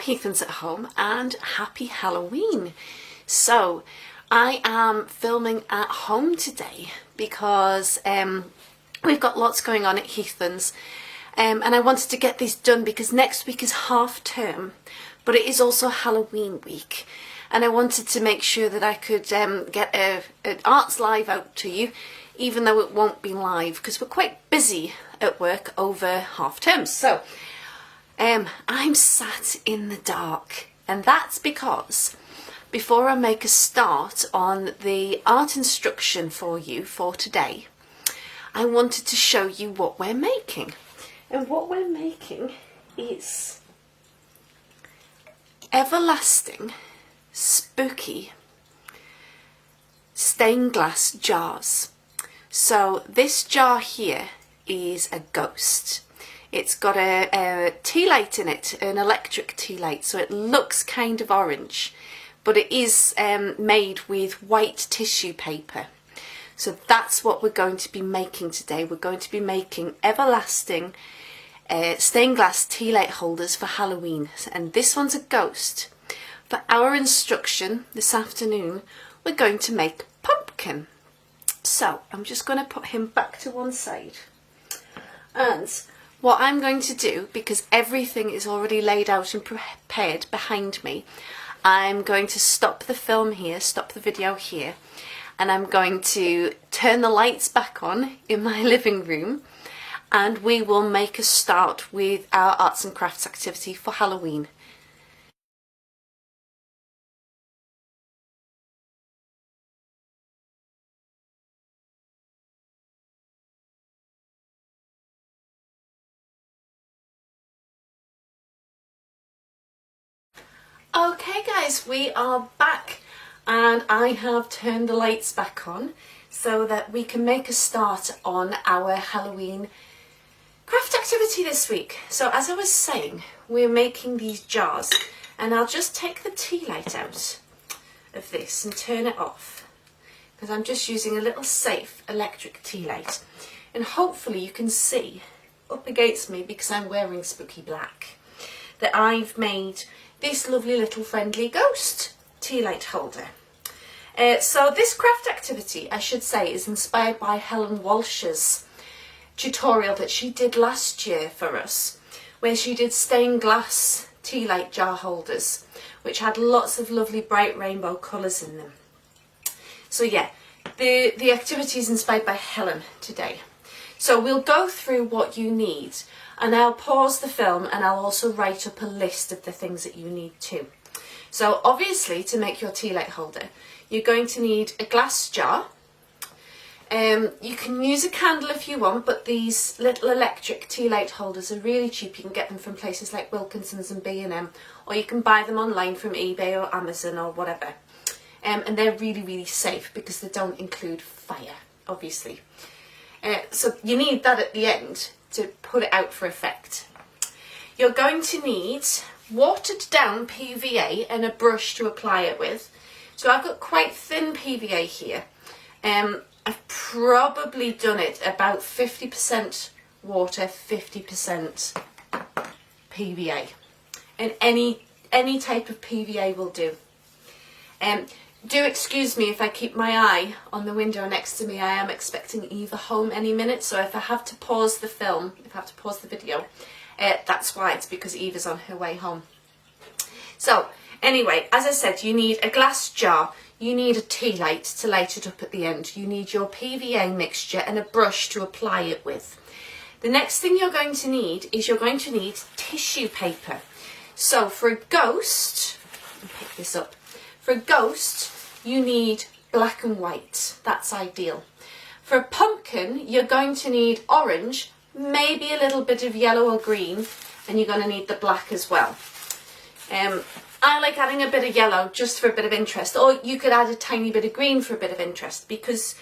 Heathlands at home and happy Halloween. So I am filming at home today because we've got lots going on at Heathlands, and I wanted to get this done because next week is half term, but it is also Halloween week, and I wanted to make sure that I could get an arts live out to you, even though it won't be live because we're quite busy at work over half term. So I'm sat in the dark, and that's because before I make a start on the art instruction for you for today, I wanted to show you what we're making. And what we're making is everlasting, spooky stained glass jars. So this jar here is a ghost. It's got a tea light in it, an electric tea light, so it looks kind of orange, but it is made with white tissue paper. So that's what we're going to be making today. We're going to be making everlasting stained glass tea light holders for Halloween, and this one's a ghost. For our instruction this afternoon, we're going to make pumpkin. So I'm just going to put him back to one side, and what I'm going to do, because everything is already laid out and prepared behind me, I'm going to stop the film here, stop the video here, and I'm going to turn the lights back on in my living room, and we will make a start with our arts and crafts activity for Halloween. Okay guys, we are back, and I have turned the lights back on so that we can make a start on our Halloween craft activity this week. So as I was saying, we're making these jars, and I'll just take the tea light out of this and turn it off because I'm just using a little safe electric tea light, and hopefully you can see up against me, because I'm wearing spooky black, that I've made this lovely little friendly ghost tea light holder. So this craft activity, I should say, is inspired by Helen Walsh's tutorial that she did last year for us, where she did stained glass tea light jar holders, which had lots of lovely bright rainbow colours in them. So yeah, the activity is inspired by Helen today. So we'll go through what you need, and I'll pause the film and I'll also write up a list of the things that you need too. So obviously, to make your tea light holder, you're going to need a glass jar. You can use a candle if you want, but these little electric tea light holders are really cheap. You can get them from places like Wilkinson's and B&M, or you can buy them online from eBay or Amazon or whatever. And they're really, really safe because they don't include fire, obviously. So you need that at the end to put it out for effect. You're going to need watered down PVA and a brush to apply it with. So I've got quite thin PVA here. I've probably done it about 50% water, 50% PVA, and any type of PVA will do. Do excuse me if I keep my eye on the window next to me. I am expecting Eva home any minute, so if I have to pause the film, if I have to pause the video, that's why. It's because Eva's on her way home. So anyway, as I said, you need a glass jar, you need a tea light to light it up at the end, you need your PVA mixture and a brush to apply it with. The next thing you're going to need is tissue paper. So for a ghost, let me pick this up. For a ghost, you need black and white. That's ideal. For a pumpkin, you're going to need orange, maybe a little bit of yellow or green, and you're going to need the black as well. I like adding a bit of yellow just for a bit of interest, or you could add a tiny bit of green for a bit of interest, because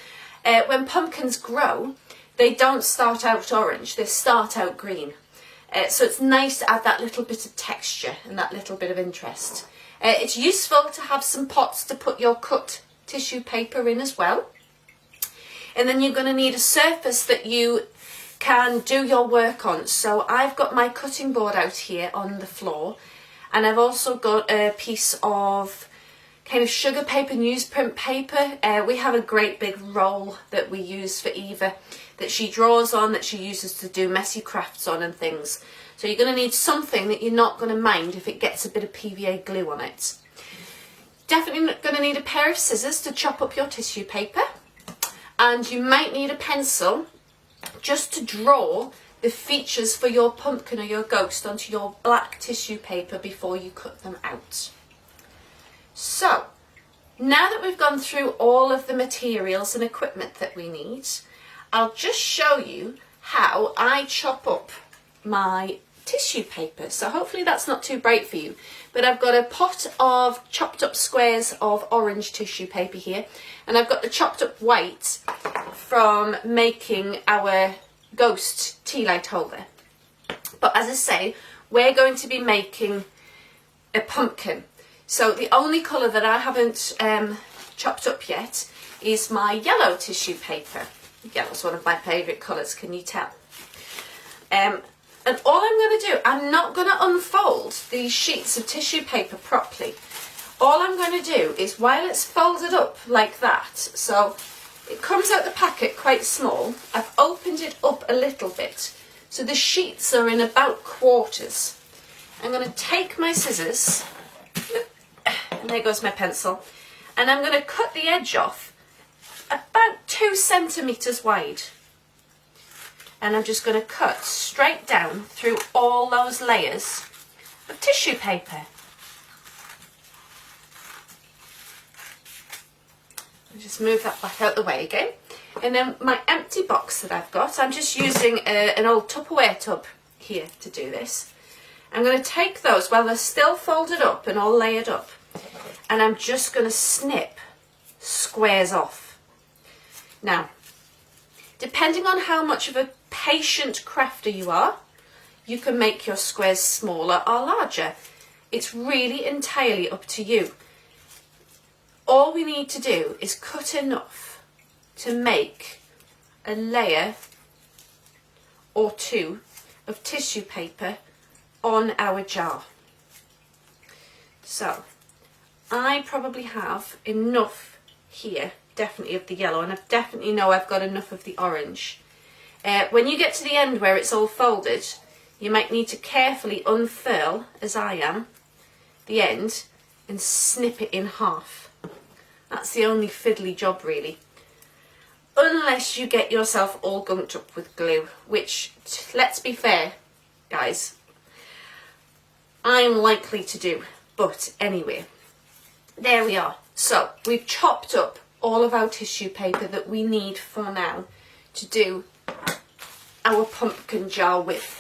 when pumpkins grow, they don't start out orange, they start out green. So it's nice to add that little bit of texture and that little bit of interest. It's useful to have some pots to put your cut tissue paper in as well. And then you're going to need a surface that you can do your work on. So I've got my cutting board out here on the floor, And I've also got a piece of kind of sugar paper, newsprint paper. We have a great big roll that we use for Eva that she draws on, that she uses to do messy crafts on and things. So you're going to need something that you're not going to mind if it gets a bit of PVA glue on it. Definitely going to need a pair of scissors to chop up your tissue paper, and you might need a pencil just to draw the features for your pumpkin or your ghost onto your black tissue paper before you cut them out. So now that we've gone through all of the materials and equipment that we need, I'll just show you how I chop up my tissue paper. So hopefully that's not too bright for you, but I've got a pot of chopped up squares of orange tissue paper here, and I've got the chopped up white from making our ghost tea light holder. But as I say, we're going to be making a pumpkin. So the only colour that I haven't chopped up yet is my yellow tissue paper. Yellow's one of my favourite colours, can you tell? And all I'm going to do, I'm not going to unfold these sheets of tissue paper properly. All I'm going to do is, while it's folded up like that, so it comes out the packet quite small, I've opened it up a little bit, so the sheets are in about quarters. I'm going to take my scissors, and there goes my pencil, and I'm going to cut the edge off about 2 centimetres wide. And I'm just going to cut straight down through all those layers of tissue paper. I'll just move that back out the way again. And then my empty box that I've got, I'm just using an old Tupperware tub here to do this. I'm going to take those while they're still folded up and all layered up, and I'm just going to snip squares off. Now, depending on how much of a patient crafter you are, you can make your squares smaller or larger. It's really entirely up to you. All we need to do is cut enough to make a layer or two of tissue paper on our jar. So I probably have enough here, definitely of the yellow, and I definitely know I've got enough of the orange. When you get to the end where it's all folded, you might need to carefully unfurl, as I am, the end and snip it in half. That's the only fiddly job really. Unless you get yourself all gunked up with glue, which, let's be fair, guys, I'm likely to do. But anyway, there we are. So we've chopped up all of our tissue paper that we need for now to do our pumpkin jar with.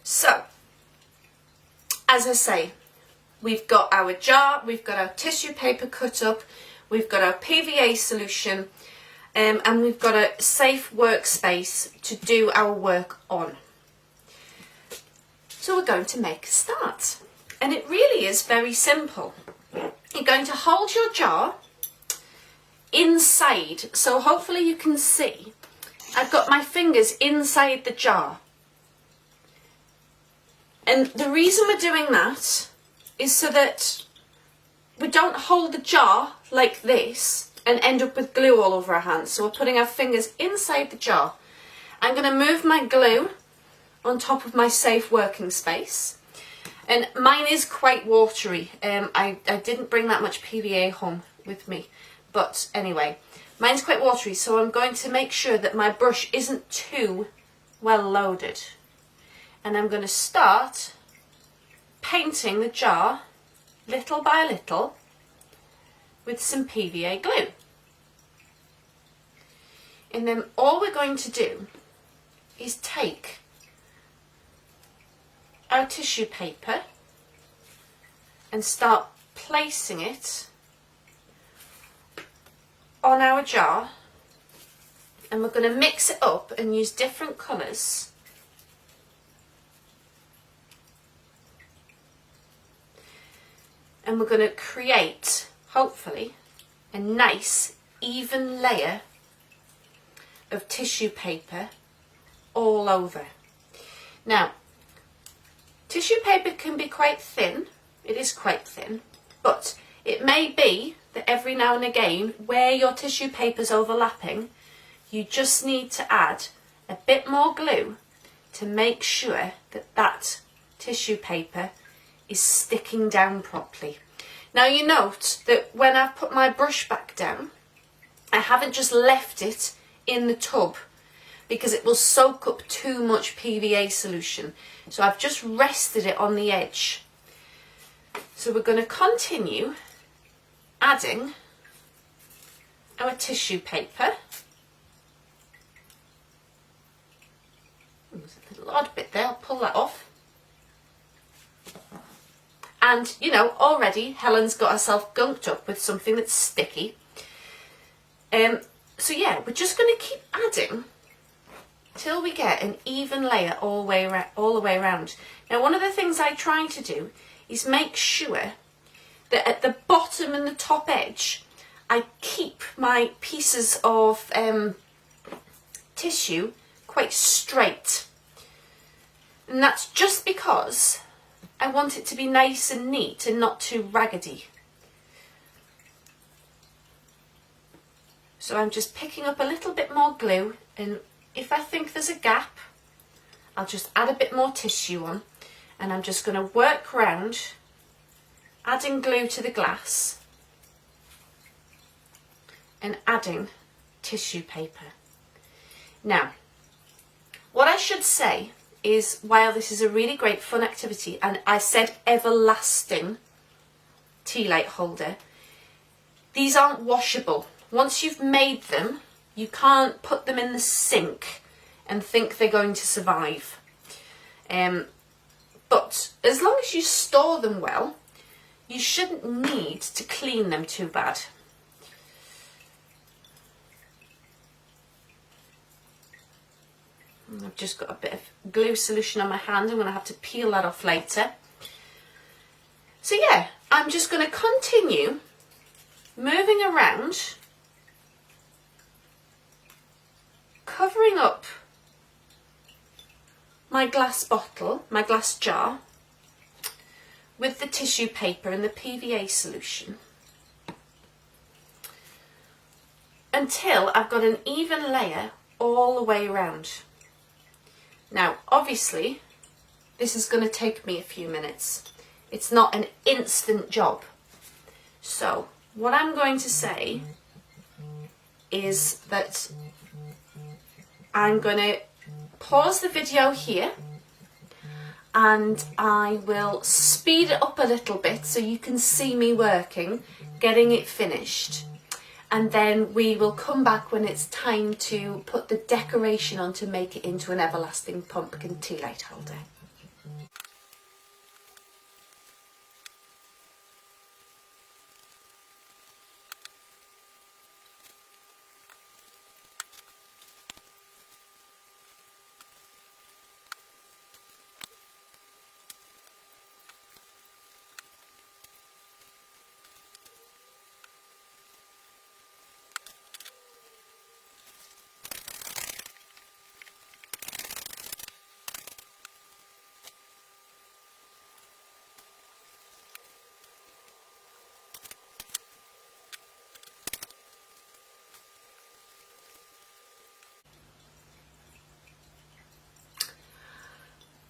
So, as I say, we've got our jar, we've got our tissue paper cut up, we've got our PVA solution, and we've got a safe workspace to do our work on. So we're going to make a start. And it really is very simple. You're going to hold your jar inside, so hopefully you can see I've got my fingers inside the jar. And the reason we're doing that is so that we don't hold the jar like this and end up with glue all over our hands. So we're putting our fingers inside the jar. I'm going to move my glue on top of my safe working space. And mine is quite watery. I didn't bring that much PVA home with me. But anyway, mine's quite watery, so I'm going to make sure that my brush isn't too well loaded. And I'm going to start painting the jar little by little with some PVA glue. And then all we're going to do is take our tissue paper and start placing it on our jar, and we're going to mix it up and use different colours and we're going to create, hopefully, a nice even layer of tissue paper all over. Now, Tissue paper can be quite thin, it is quite thin, but it may be that every now and again where your tissue paper's overlapping, you just need to add a bit more glue to make sure that that tissue paper is sticking down properly. Now you note that when I've put my brush back down, I haven't just left it in the tub because it will soak up too much PVA solution. So I've just rested it on the edge. So we're going to continue adding our tissue paper. There's a little odd bit there, I'll pull that off. And you know, already Helen's got herself gunked up with something that's sticky. So yeah, we're just going to keep adding till we get an even layer all the way around. Now, one of the things I try to do is make sure that at the bottom and the top edge, I keep my pieces of tissue quite straight. And that's just because I want it to be nice and neat and not too raggedy. So I'm just picking up a little bit more glue, and if I think there's a gap, I'll just add a bit more tissue on, and I'm just going to work round adding glue to the glass and adding tissue paper. Now, what I should say is, while this is a really great fun activity, and I said everlasting tea light holder, these aren't washable. Once you've made them, you can't put them in the sink and think they're going to survive. But as long as you store them well, you shouldn't need to clean them too bad. And I've just got a bit of glue solution on my hand. I'm going to have to peel that off later. So yeah, I'm just going to continue moving around, covering up my glass bottle, my glass jar, with the tissue paper and the PVA solution until I've got an even layer all the way around. Now, obviously, this is going to take me a few minutes. It's not an instant job. So, what I'm going to say is that I'm going to pause the video here and I will speed it up a little bit so you can see me working, getting it finished. And then we will come back when it's time to put the decoration on to make it into an everlasting pumpkin tea light holder.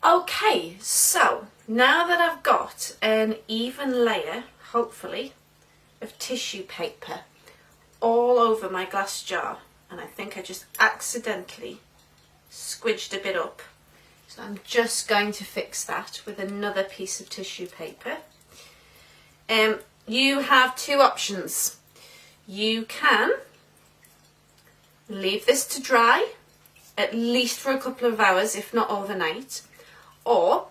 Okay, so now that I've got an even layer, hopefully, of tissue paper all over my glass jar, and I think I just accidentally squidged a bit up, so I'm just going to fix that with another piece of tissue paper. You have two options. You can leave this to dry, at least for a couple of hours, if not overnight. Or,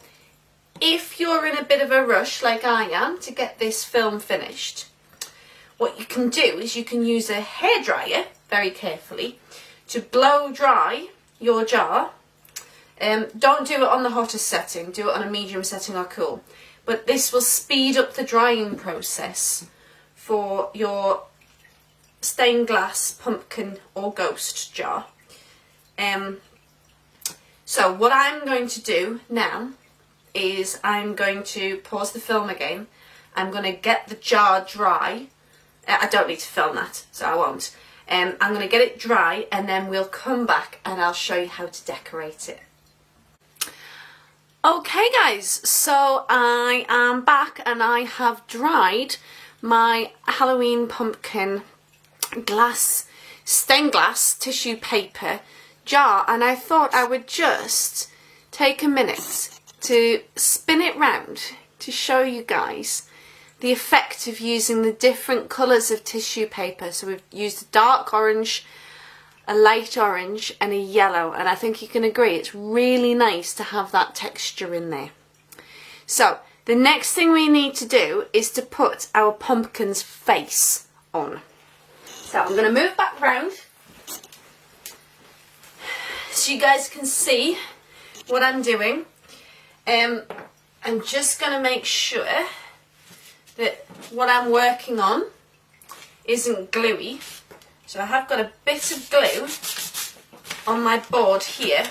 if you're in a bit of a rush like I am to get this film finished, what you can do is you can use a hairdryer, very carefully, to blow dry your jar. Don't do it on the hottest setting, do it on a medium setting or cool. But this will speed up the drying process for your stained glass pumpkin or ghost jar. So what I'm going to do now is I'm going to pause the film again. I'm going to get the jar dry. I don't need to film that, so I won't. I'm going to get it dry and then we'll come back and I'll show you how to decorate it. Okay guys, so I am back and I have dried my Halloween pumpkin stained glass tissue paper jar, and I thought I would just take a minute to spin it round to show you guys the effect of using the different colours of tissue paper. So we've used a dark orange, a light orange and a yellow, and I think you can agree it's really nice to have that texture in there. So the next thing we need to do is to put our pumpkin's face on. So I'm going to move back round so you guys can see what I'm doing. I'm just going to make sure that what I'm working on isn't gluey. So I have got a bit of glue on my board here.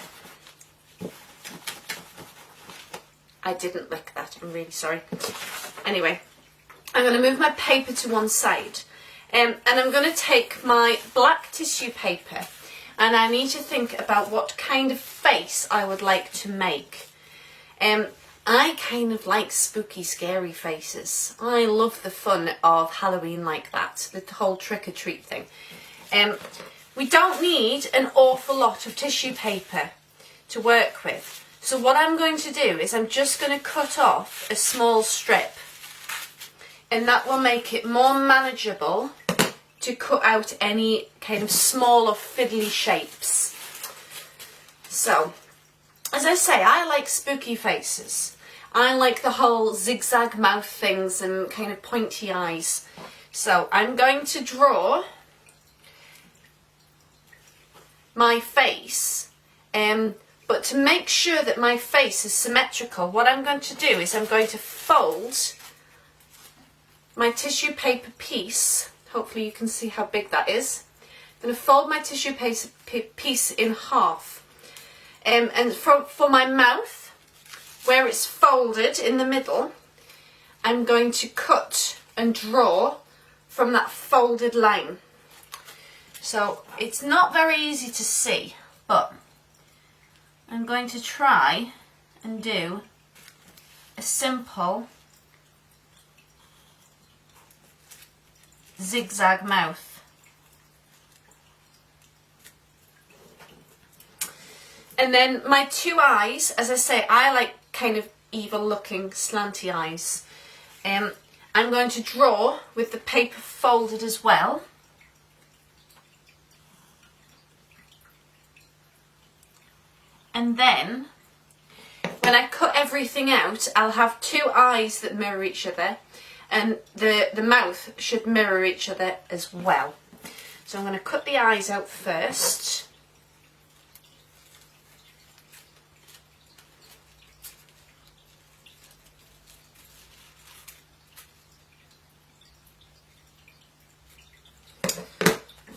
I didn't lick that, I'm really sorry. Anyway, I'm going to move my paper to one side. And I'm going to take my black tissue paper and I need to think about what kind of face I would like to make. I kind of like spooky, scary faces. I love the fun of Halloween like that, the whole trick-or-treat thing. We don't need an awful lot of tissue paper to work with. So what I'm going to do is I'm just going to cut off a small strip, and that will make it more manageable to cut out any kind of small or fiddly shapes. So, as I say, I like spooky faces. I like the whole zigzag mouth things and kind of pointy eyes. So I'm going to draw my face, but to make sure that my face is symmetrical, what I'm going to do is I'm going to fold my tissue paper piece. Hopefully you can see how big that is. I'm going to fold my tissue piece in half. And for my mouth, where it's folded in the middle, I'm going to cut and draw from that folded line. So it's not very easy to see, but I'm going to try and do a simple zigzag mouth. And then my two eyes, as I say, I like kind of evil looking slanty eyes. I'm going to draw with the paper folded as well. And then when I cut everything out, I'll have two eyes that mirror each other, and the mouth should mirror each other as well. So I'm going to cut the eyes out first.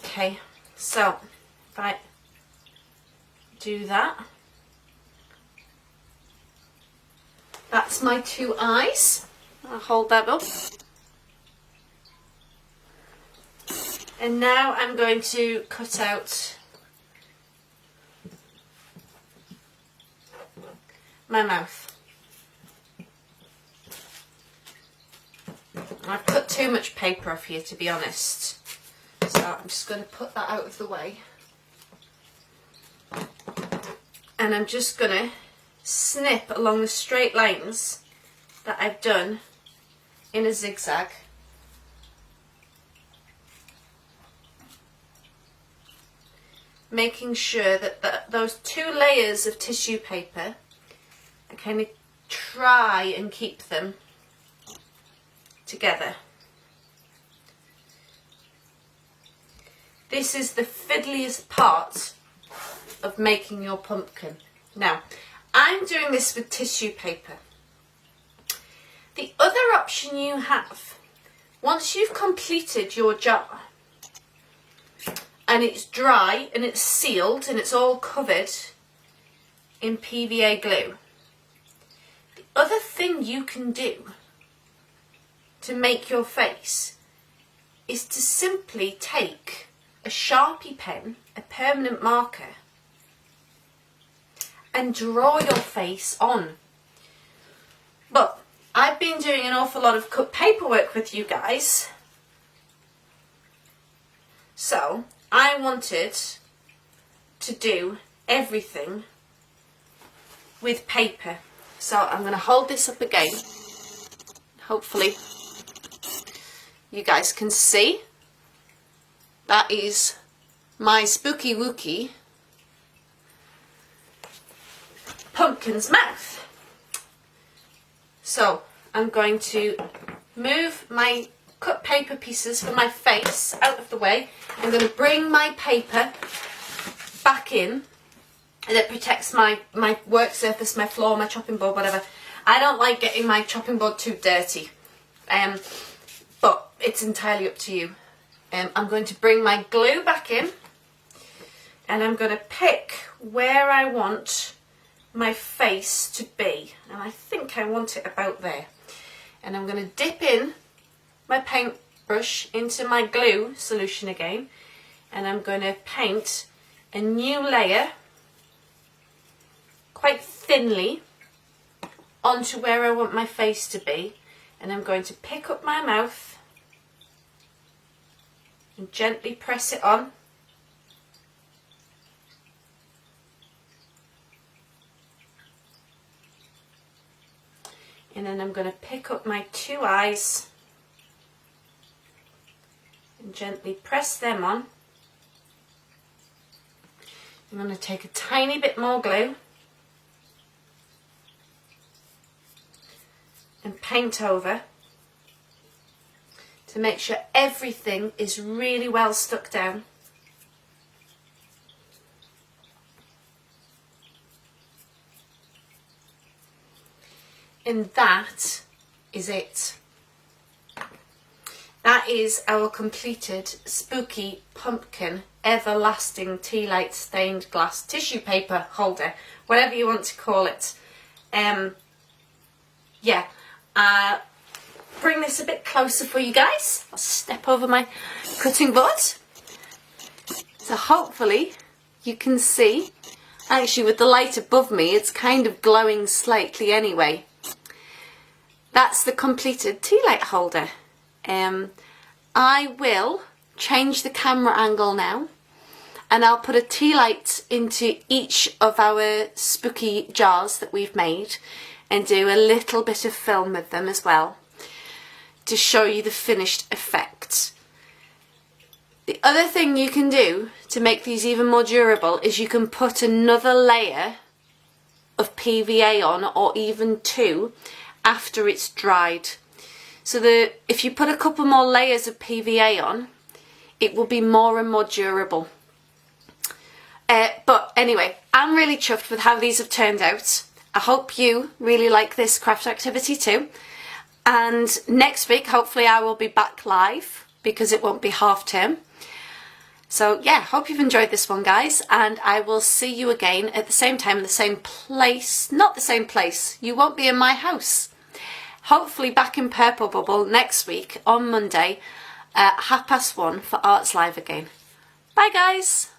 Okay, so if I do that, that's my two eyes. I'll hold that up. And now I'm going to cut out my mouth. I've cut too much paper off here, to be honest. So I'm just going to put that out of the way. And I'm just going to snip along the straight lines that I've done in a zigzag. Making sure that those two layers of tissue paper, I kind of try and keep them together. This is the fiddliest part of making your pumpkin. Now, I'm doing this with tissue paper. The other option you have, once you've completed your jar and it's dry and it's sealed and it's all covered in PVA glue, the other thing you can do to make your face is to simply take a Sharpie pen, a permanent marker, and draw your face on. But I've been doing an awful lot of cut paperwork with you guys, so I wanted to do everything with paper. So I'm going to hold this up again. Hopefully you guys can see. That is my spooky wookie pumpkin's mouth. So I'm going to move my cut paper pieces for my face out of the way. I'm going to bring my paper back in, and it protects my work surface, my floor, my chopping board, whatever. I don't like getting my chopping board too dirty, but it's entirely up to you. I'm going to bring my glue back in, and I'm going to pick where I want my face to be, and I think I want it about there. And I'm going to dip in my paintbrush into my glue solution again, and I'm going to paint a new layer quite thinly onto where I want my face to be, and I'm going to pick up my mouth and gently press it on. And then I'm going to pick up my two eyes and gently press them on. I'm going to take a tiny bit more glue and paint over to make sure everything is really well stuck down. And that is it. That is our completed spooky pumpkin everlasting tea light stained glass tissue paper holder, whatever you want to call it. Yeah, bring this a bit closer for you guys. I'll step over my cutting board. So hopefully you can see. Actually, with the light above me, it's kind of glowing slightly anyway. That's the completed tea light holder. I will change the camera angle now, and I'll put a tea light into each of our spooky jars that we've made and do a little bit of film with them as well to show you the finished effect. The other thing you can do to make these even more durable is you can put another layer of PVA on, or even two, after it's dried. So if you put a couple more layers of PVA on, it will be more and more durable. But anyway, I'm really chuffed with how these have turned out. I hope you really like this craft activity too. And next week, hopefully I will be back live because it won't be half term. So yeah, hope you've enjoyed this one, guys, and I will see you again at the same time, the same place. Not the same place, you won't be in my house. Hopefully back in Purple Bubble next week on Monday at 1:30 for Arts Live again. Bye guys!